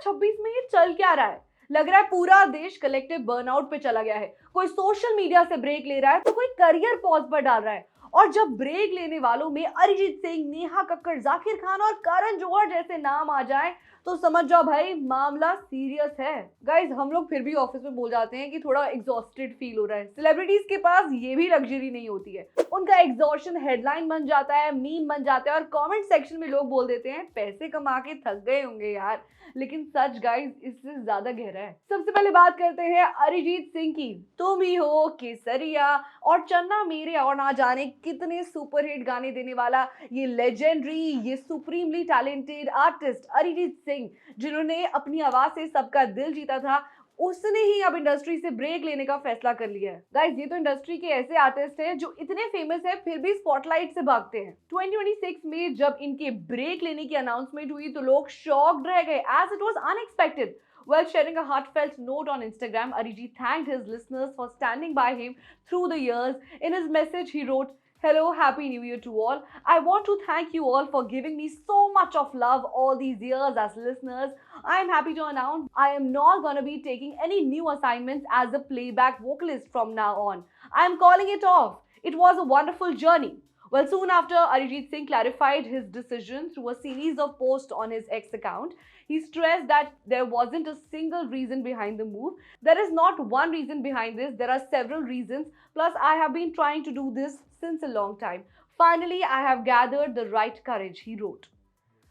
2026 में ये चल क्या रहा है? लग रहा है पूरा देश कलेक्टिव बर्नआउट पे चला गया है। कोई सोशल मीडिया से ब्रेक ले रहा है तो कोई करियर पॉज पर डाल रहा है। और जब ब्रेक लेने वालों में अरिजीत सिंह, नेहा कक्कड़, जाकिर खान और करण जौहर जैसे नाम आ जाए तो समझ जाओ भाई मामला सीरियस है। गाइज, हम लोग फिर भी ऑफिस में बोल जाते हैं कि थोड़ा एग्जॉस्टेड फील हो रहा है। सेलिब्रिटीज के पास ये भी लग्जरी नहीं होती है। उनका एग्जॉशन हेडलाइन बन जाता है, मीम बन जाता है और कमेंट सेक्शन में लोग बोल देते हैं पैसे कमा के थक गए होंगे यार। लेकिन सच गाइज इससे ज्यादा गहरा है। सबसे पहले बात करते हैं अरिजीत सिंह की। तुम ही हो, केसरिया और चन्ना मेरे और ना जाने कितने सुपरहिट गाने देने वाला ये लेजेंडरी, ये supremely talented artist Arijit Singh, जिन्होंने अपनी आवाज से सबका दिल जीता था, उसने ही अब इंडस्ट्री से ब्रेक लेने का फैसला कर लिया है। गाइस, ये तो इंडस्ट्री के ऐसे आर्टिस्ट हैं जो इतने फेमस हैं फिर भी स्पॉटलाइट से भागते हैं। 2026 में जब इनके ब्रेक लेने की अनाउंसमेंट हुई तो लोग शॉक्ड रह गए as it was unexpected. While sharing a heartfelt note on Instagram, Arijit thanked his listeners for standing by him through the years. In his message, he wrote, "Hello, Happy New Year to all. I want to thank you all for giving me so much of love all these years as listeners. I am happy to announce I am not going to be taking any new assignments as a playback vocalist from now on. I am calling it off. It was a wonderful journey." Well, soon after, Arijit Singh clarified his decision through a series of posts on his X account. He stressed that there wasn't a single reason behind the move. There is not one reason behind this, there are several reasons. Plus, I have been trying to do this since a long time. Finally, I have gathered the right courage, he wrote.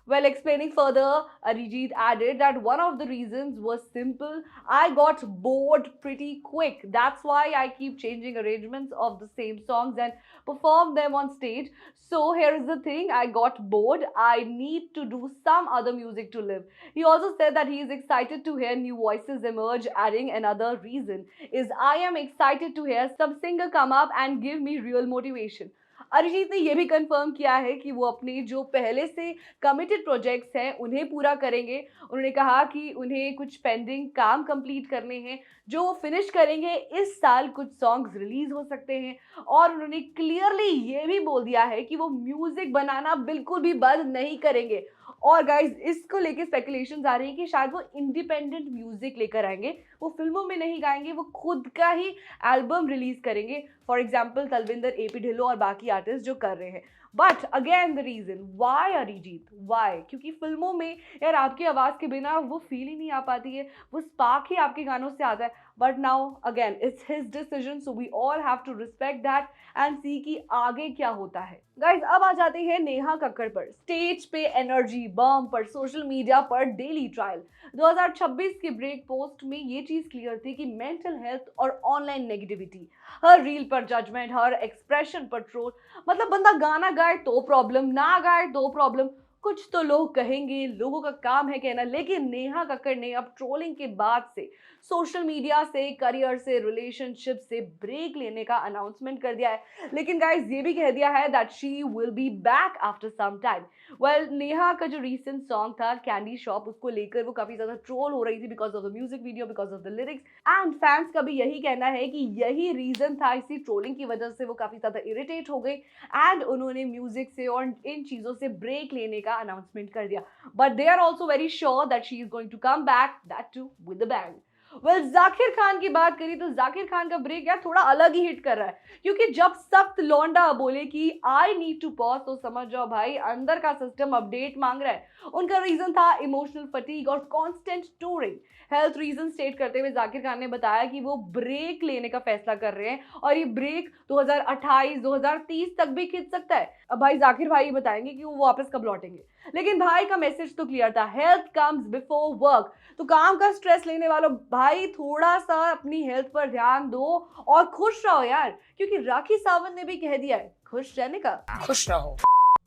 Well, explaining further, Arijit added that one of the reasons was simple. I got bored pretty quick. That's why I keep changing arrangements of the same songs and perform them on stage. So here is the thing, I got bored. I need to do some other music to live. He also said that he is excited to hear new voices emerge, adding another reason is I am excited to hear some singer come up and give me real motivation. Arijit ने यह भी confirm किया है कि वो अपने जो पहले से कमिटेड प्रोजेक्ट्स हैं उन्हें पूरा करेंगे। उन्होंने कहा कि उन्हें कुछ पेंडिंग काम कंप्लीट करने हैं जो वो फिनिश करेंगे इस साल। कुछ सॉन्ग्स रिलीज हो सकते हैं और उन्होंने क्लियरली ये भी बोल दिया है कि वो म्यूजिक बनाना बिल्कुल भी बंद नहीं करेंगे। और गाइज, इसको लेके स्पेकुलेशंस आ रही है कि शायद वो इंडिपेंडेंट म्यूजिक लेकर आएंगे। वो फिल्मों में नहीं गाएंगे, वो खुद का ही एल्बम रिलीज करेंगे। For example Talwinder, AP Dhillon और बाकी आर्टिस्ट जो कर रहे हैं। But again the reason why Arijit, why? क्योंकि फिल्मों में यार आपकी आवाज के बिना वो फील ही नहीं आ पाती है, वो स्पार्क ही आपके गानों से आता है। But now again it's his decision, so we all have to respect that and see कि आगे क्या होता है। गाइज, अब आ जाते हैं नेहा कक्कड़ पर। स्टेज पे एनर्जी बम पर, सोशल मीडिया पर डेली ट्रायल। 2026 के ब्रेक पोस्ट में ये चीज क्लियर थी कि मेंटल हेल्थ और ऑनलाइन नेगेटिविटी, हर रील पर जजमेंट, हर एक्सप्रेशन पर ट्रोल। मतलब बंदा गाना गाए तो प्रॉब्लम, ना गाए तो प्रॉब्लम। कुछ तो लोग कहेंगे, लोगों का काम है कहना। लेकिन नेहा कक्कड़ ने अब ट्रोलिंग के बाद से, सोशल मीडिया से, करियर से, रिलेशनशिप से ब्रेक लेने का अनाउंसमेंट कर दिया है। लेकिन गाइस, ये भी कह दिया है that she will be back after some time. Well, Neha का जो रीसेंट सॉन्ग था कैंडी शॉप, उसको लेकर वो काफी ज्यादा ट्रोल हो रही थी because of the music video, because of the lyrics. And fans का भी यही कहना है कि यही रीजन था, इसी ट्रोलिंग की वजह से वो काफी ज्यादा इरिटेट हो गई एंड उन्होंने म्यूजिक से और इन चीजों से ब्रेक लेने का अनाउंसमेंट कर दिया। But they are also very sure that she is going to come back, that too with the bang. Well, Zakir Khan की बात करी तो जाकिर खान का ब्रेक यार थोड़ा अलग ही हिट कर रहा है। क्योंकि जब सख्त लौंडा बोले कि आई नीड टू पॉज तो समझ जाओ भाई अंदर का सिस्टम अपडेट मांग रहा है। उनका रीजन था इमोशनल फटीग और constant touring. Health reason state करते हुए जाकिर खान ने बताया कि वो ब्रेक लेने का फैसला कर रहे हैं और ये ब्रेक 2028 2030 तक भी खिंच सकता है। अब भाई जाकिर भाई बताएंगे कि वो वापस कब लौटेंगे। लेकिन भाई का मैसेज तो क्लियर था, हेल्थ कम्स बिफोर वर्क। तो काम का स्ट्रेस लेने वालों भाई थोड़ा सा अपनी हेल्थ पर ध्यान दो और खुश रहो यार, क्योंकि राखी सावंत ने भी कह दिया है खुश रहने का। खुश रहो।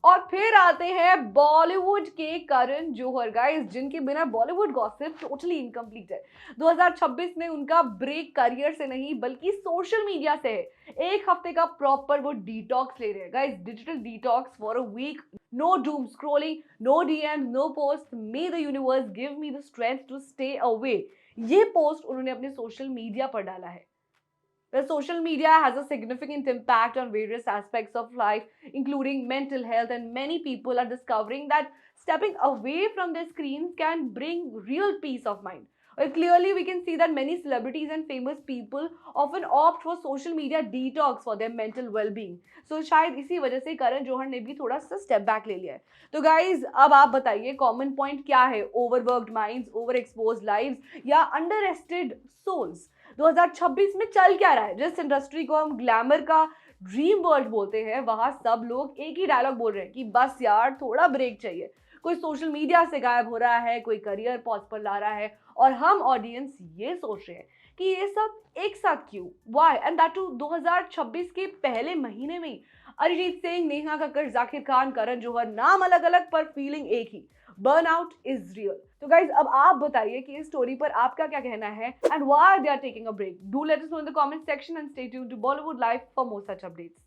और फिर आते हैं बॉलीवुड के करण जौहर। गाइस, जिनके बिना बॉलीवुड गॉसिप टोटली इनकम्प्लीट है। 2026 में उनका ब्रेक करियर से नहीं बल्कि सोशल मीडिया से है। एक हफ्ते का प्रॉपर वो डिटॉक्स ले रहे हैं। Guys, digital detox for a week. No doom scrolling, no DM, no post. May the universe give me the strength to stay away. ये पोस्ट उन्होंने अपने सोशल मीडिया पर डाला है। Well, social media has a significant impact on various aspects of life, including mental health, and many people are discovering that Stepping away from their screens can bring real peace of mind. Clearly, we can see that many celebrities and famous people often opt for social media detox for their mental well-being. So शायद इसी वजह से करण जौहर ने भी थोड़ा सा step back ले लिया है. तो गाइज अब आप बताइए कॉमन पॉइंट क्या है? Overworked minds, over expose lives या अंडर रेस्टेड सोल्स? 2026 में चल क्या रहा है? जिस इंडस्ट्री को हम ग्लैमर का ड्रीम वर्ल्ड बोलते हैं, वहां सब लोग एक ही डायलॉग बोल रहे हैं कि बस यार थोड़ा ब्रेक चाहिए. कोई सोशल मीडिया से गायब हो रहा है, कोई करियर पॉज पर ला रहा है, और हम ऑडियंस ये सोच रहे हैं कि ये सब एक साथ क्यों? वाई? एंड दैट टू 2026 के पहले महीने में ही. अरिजीत सिंह, नेहा कक्कड़, जाकिर खान, करण जौहर, नाम अलग अलग पर फीलिंग एक ही. Burnout is real. तो गाइज अब आप बताइए कि इस स्टोरी पर आपका क्या कहना है and why they are taking a break. Do let us know in the comment section and stay tuned to Bollywood live for more such updates.